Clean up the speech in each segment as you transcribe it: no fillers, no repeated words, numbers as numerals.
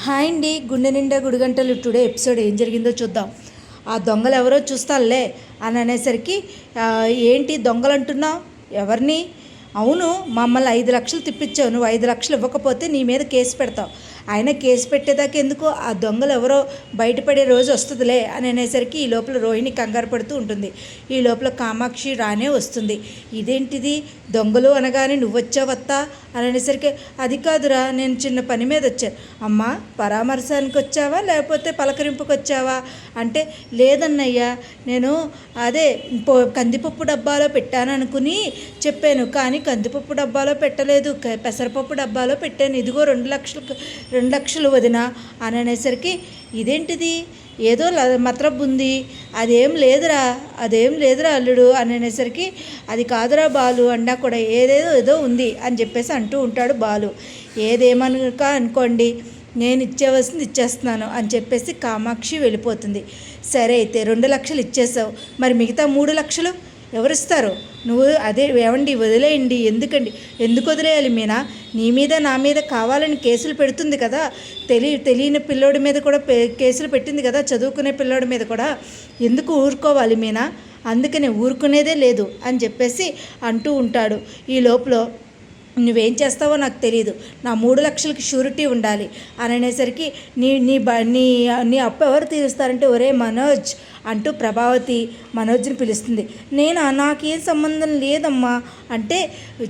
Hi అండి, గుండె నిండా గుడిగంటలు టుడే ఎపిసోడ్ ఏం జరిగిందో చూద్దాం. ఆ దొంగలు ఎవరో చూస్తానులే అని అనేసరికి ఏంటి దొంగలు అంటున్నావు, ఎవరిని? అవును, మమ్మల్ని 5 లక్షలు తిప్పించావు, నువ్వు 5 లక్షలు ఇవ్వకపోతే నీ మీద కేసు పెడతావు. ఆయన కేసు పెట్టేదాకా ఎందుకు, ఆ దొంగలు ఎవరో బయటపడే రోజు వస్తుందిలే అని అనేసరికి ఈ లోపల రోహిణి కంగారు పడుతూ ఉంటుంది. ఈ లోపల కామాక్షి రానే వస్తుంది. ఇదేంటిది, దొంగలు అనగానే నువ్వు వచ్చావత్తా అని అనేసరికి, అది కాదురా, నేను చిన్న పని మీద వచ్చాను. అమ్మా, పరామర్శానికి వచ్చావా లేకపోతే పలకరింపుకి వచ్చావా అంటే, లేదన్నయ్యా, నేను అదే కందిపప్పు డబ్బాలో పెట్టాను అనుకుని చెప్పాను, కానీ కందిపప్పు డబ్బాలో పెట్టలేదు, పెసరపప్పు డబ్బాలో పెట్టాను, ఇదిగో 2 లక్షలు వదిన అని అనేసరికి, ఇదేంటిది, ఏదో మతలబ్ ఉంది, అదేం లేదురా అల్లుడు అని అనేసరికి, అది కాదురా బాలు అన్నా కూడా ఏదో ఉంది అని చెప్పేసి అంటూ ఉంటాడు బాలు. ఏదేమనుక అనుకోండి, నేను ఇచ్చేవలసింది ఇచ్చేస్తున్నాను అని చెప్పేసి కామాక్షి వెళ్ళిపోతుంది. సరే అయితే 2 లక్షలు ఇచ్చేసావు, మరి మిగతా 3 లక్షలు ఎవరిస్తారు? నువ్వు అదే ఏమండి వదిలేయండి, ఎందుకు వదిలేయాలి మీనా? నీ మీద నా మీద కావాలని కేసులు పెడుతుంది కదా, తెలియని పిల్లోడి మీద కూడా కేసులు పెట్టింది కదా, చదువుకునే పిల్లోడి మీద కూడా, ఎందుకు ఊరుకోవాలి మీనా? అందుకని ఊరుకునేదే లేదు అని చెప్పేసి అంటూ ఉంటాడు. ఈ లోపల నువ్వేం చేస్తావో నాకు తెలియదు, నా 3 లక్షలకి షూరిటీ ఉండాలి అని అనేసరికి, నీ నీ నీ నీ అప్పు ఎవరు తీరుస్తారంటే, ఒరే మనోజ్ అంటూ ప్రభావతి మనోజ్ని పిలుస్తుంది. నాకేం సంబంధం లేదమ్మా అంటే,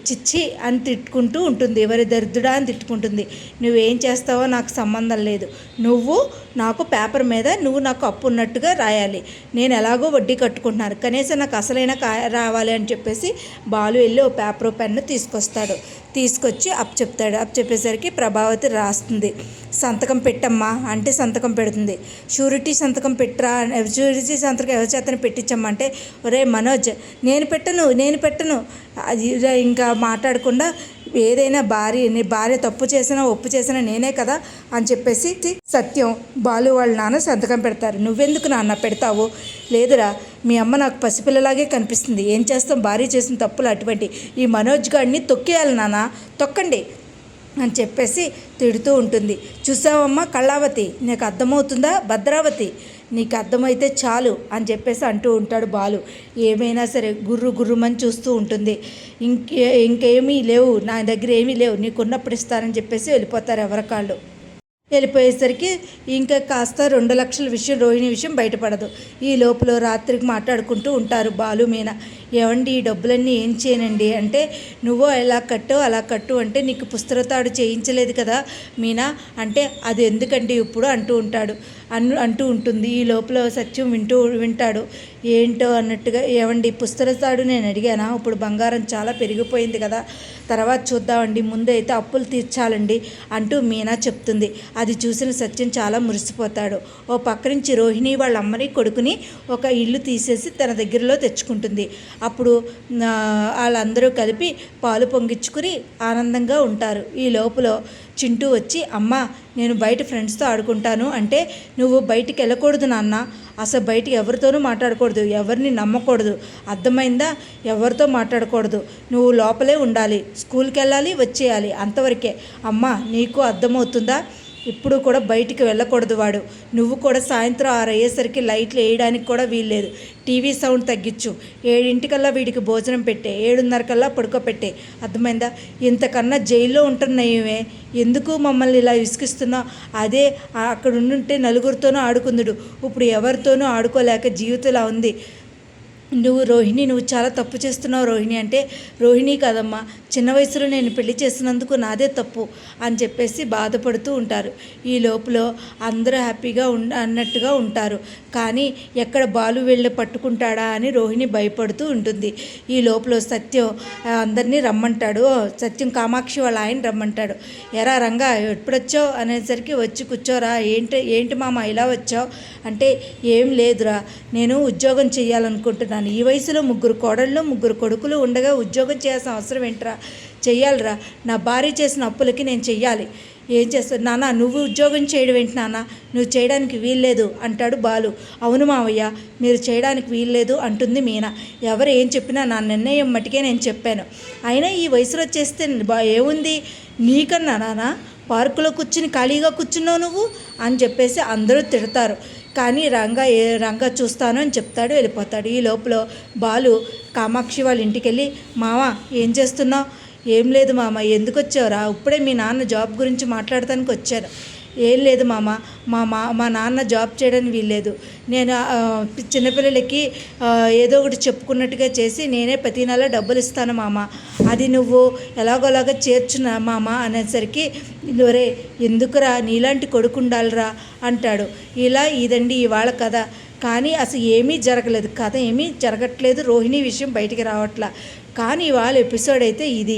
చిచ్చి అని తిట్టుకుంటూ ఉంటుంది, ఎవరి దరిద్రుడా అని తిట్టుకుంటుంది. నువ్వేం చేస్తావో నాకు సంబంధం లేదు, నువ్వు నాకు పేపర్ మీద నువ్వు నాకు అప్పు ఉన్నట్టుగా రాయాలి, నేను ఎలాగో వడ్డీ కట్టుకుంటున్నాను, కనీసం నాకు అసలైన రావాలి అని చెప్పేసి బాలు వెళ్ళి ఓ పేపర్ పెన్ను తీసుకొచ్చి చెప్పేసరికి ప్రభావతి రాస్తుంది. సంతకం పెట్టమ్మా అంటే సంతకం పెడుతుంది. షూరిటీ సంతకం పెట్టరా, షూరిటీ సంతకం ఎవరి చేతను పెట్టించమ్మా అంటే, ఒరే మనోజ్ నేను పెట్టను అది ఇంకా మాట్లాడకుండా, ఏదైనా భార్య తప్పు చేసినా ఒప్పు చేసినా నేనే కదా అని చెప్పేసి సత్యం బాలు వాళ్ళ నాన్న సంతకం పెడతారు. నువ్వెందుకు నాన్న పెడతావు? లేదురా, మీ అమ్మ నాకు పసిపిల్లలాగే కనిపిస్తుంది, ఏం చేస్తాం, భార్య చేసిన తప్పులు అటువంటి, ఈ మనోజ్ గాడిని తొక్కేయాలి నాన్న, తొక్కండి అని చెప్పేసి తిడుతూ ఉంటుంది. చూసావమ్మా కళావతి, నీకు అర్థమవుతుందా? భద్రావతి, నీకు అర్థమైతే చాలు అని చెప్పేసి అంటూ ఉంటాడు బాలు. ఏమైనా సరే గుర్రుమని చూస్తూ ఉంటుంది. ఇంకేమీ లేవు, నా దగ్గర ఏమీ లేవు, నీకున్నప్పుడు ఇస్తానని చెప్పేసి వెళ్ళిపోతారు ఎవరికాళ్ళు. వెళ్ళిపోయేసరికి ఇంకా కాస్త 2 లక్షల విషయం, రోహిణి విషయం బయటపడదు. ఈ లోపల రాత్రికి మాట్లాడుకుంటూ ఉంటారు బాలు మీనా. ఏమండి, ఈ డబ్బులన్నీ ఏం చేయనండి అంటే, నువ్వు ఎలా కట్టు అలా కట్టు అంటే, నీకు పుస్తకతాడు చేయించలేదు కదా మీనా అంటే, అది ఎందుకండి ఇప్పుడు అంటూ ఉంటుంది. ఈ లోపల సత్యం వింటాడు. ఏంటో అన్నట్టుగా, ఏమండి పుస్తకతాడు నేను అడిగానా, ఇప్పుడు బంగారం చాలా పెరిగిపోయింది కదా, తర్వాత చూద్దామండి, ముందైతే అప్పులు తీర్చాలండి అంటూ మీనా చెప్తుంది. అది చూసిన సత్యం చాలా మురిసిపోతాడు. ఓ పక్క నుంచి రోహిణి వాళ్ళ అమ్మని కొడుకుని ఒక ఇల్లు తీసేసి తన దగ్గరలో తెచ్చుకుంటుంది. అప్పుడు వాళ్ళందరూ కలిపి పాలు పొంగించుకుని ఆనందంగా ఉంటారు. ఈ లోపల చింటూ వచ్చి, అమ్మ నేను బయట ఫ్రెండ్స్తో ఆడుకుంటాను అంటే, నువ్వు బయటికి వెళ్ళకూడదు నాన్న, అసలు బయటికి ఎవరితోనూ మాట్లాడకూడదు, ఎవరిని నమ్మకూడదు, అర్థమైందా? ఎవరితో మాట్లాడకూడదు, నువ్వు లోపలే ఉండాలి, స్కూల్కి వెళ్ళాలి వచ్చేయాలి, అంతవరకే. అమ్మ నీకు అర్థమవుతుందా? ఇప్పుడు కూడా బయటికి వెళ్ళకూడదు వాడు, నువ్వు కూడా సాయంత్రం 6 అయ్యేసరికి లైట్లు వేయడానికి కూడా వీల్లేదు, టీవీ సౌండ్ తగ్గించు, 7 వీడికి భోజనం పెట్టే, 7:30 పడుకోపెట్టే, అర్థమైందా? ఇంతకన్నా జైల్లో ఉంటున్నాయేమే, ఎందుకు మమ్మల్ని ఇలా విసిగిస్తున్నావు? అదే అక్కడ ఉండుంటే నలుగురితోనూ ఆడుకుందుడు, ఇప్పుడు ఎవరితోనూ ఆడుకోలేక జీవితంలా ఉంది. నువ్వు చాలా తప్పు చేస్తున్నావు రోహిణి అంటే, రోహిణి కాదమ్మా, చిన్న వయసులో నేను పెళ్లి చేసినందుకు నాదే తప్పు అని చెప్పేసి బాధపడుతూ ఉంటారు. ఈ లోపల అందరూ హ్యాపీగా అన్నట్టుగా ఉంటారు. కానీ ఎక్కడ బాలు వెళ్ళి పట్టుకుంటాడా అని రోహిణి భయపడుతూ ఉంటుంది. ఈ లోపల సత్యం అందరినీ రమ్మంటాడు. సత్యం కామాక్షి వాళ్ళ ఆయన రమ్మంటాడు. ఎరా రంగా ఎప్పుడొచ్చావు అనేసరికి, వచ్చి కూర్చోరా, ఏంటి మామ ఇలా వచ్చావు అంటే, ఏం లేదురా, నేను ఉద్యోగం చేయాలనుకుంటున్నాను, ఈ వయసులో 3 కోడళ్ళు 3 కొడుకులు ఉండగా ఉద్యోగం చేయాల్సిన అవసరం ఏంట్రా? చెయ్యాలిరా, నా భార్య చేసిన అప్పులకి నేను చెయ్యాలి. ఏం చేస్తావు నాన్న, నువ్వు ఉద్యోగం చేయడం ఏంటి నాన్న, నువ్వు చేయడానికి వీల్లేదు అంటాడు బాలు. అవును మావయ్య, మీరు చేయడానికి వీల్లేదు అంటుంది మీనా. ఎవరు ఏం చెప్పినా నా నిర్ణయం మటుకే నేను చెప్పాను, అయినా ఈ వయసులో చేస్తే ఏముంది, నీకన్నా నాన్న పార్కులో కూర్చుని ఖాళీగా కూర్చున్నావు నువ్వు అని చెప్పేసి అందరూ తిడతారు. కానీ రంగా చూస్తాను అని చెప్తాడు, వెళ్ళిపోతాడు. ఈ లోపల బాలు కామాక్షి వాళ్ళ ఇంటికి వెళ్ళి, మామ ఏం చేస్తున్నావు? ఏం లేదు మామ, ఎందుకు వచ్చావురా? ఇప్పుడే మీ నాన్న జాబ్ గురించి మాట్లాడటానికి వచ్చాను. ఏం లేదు మామ, మా నాన్న జాబ్ చేయడానికి వీల్లేదు. నేను చిన్నపిల్లలకి ఏదో ఒకటి చెప్పుకున్నట్టుగా చేసి నేనే ప్రతి నెల డబ్బులు ఇస్తాను మామ, అది నువ్వు ఎలాగోలాగా చేర్చున్నా మామ అనేసరికి, ఒరే ఎందుకురా, నీలాంటి కొడుకు ఉండాలిరా అంటాడు. ఇదండి ఇవాళ కథ. కానీ అసలు ఏమీ జరగలేదు, కథ ఏమీ జరగట్లేదు, రోహిణి విషయం బయటికి రావట్లా. కానీ ఇవాళ ఎపిసోడ్ అయితే ఇది.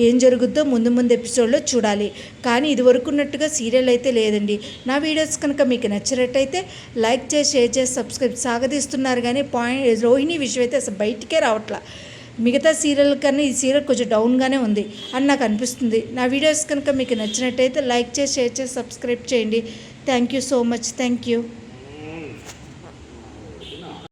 ఏం జరుగుద్దో ముందు ఎపిసోడ్లో చూడాలి. కానీ ఇదివరకు ఉన్నట్టుగా సీరియల్ అయితే లేదండి. నా వీడియోస్ కనుక మీకు నచ్చినట్టయితే లైక్ చేసి, షేర్ చేసి, సబ్స్క్రైబ్ సాగదీస్తున్నారు. కానీ రోహిణి విషయం అయితే అసలు బయటికే రావట్లా. మిగతా సీరియల్ కన్నా ఈ సీరియల్ కొంచెం డౌన్గానే ఉంది అని నాకు అనిపిస్తుంది. నా వీడియోస్ కనుక మీకు నచ్చినట్టయితే లైక్ చేసి, షేర్ చేసి, సబ్స్క్రైబ్ చేయండి. Thank you so much. Thank you.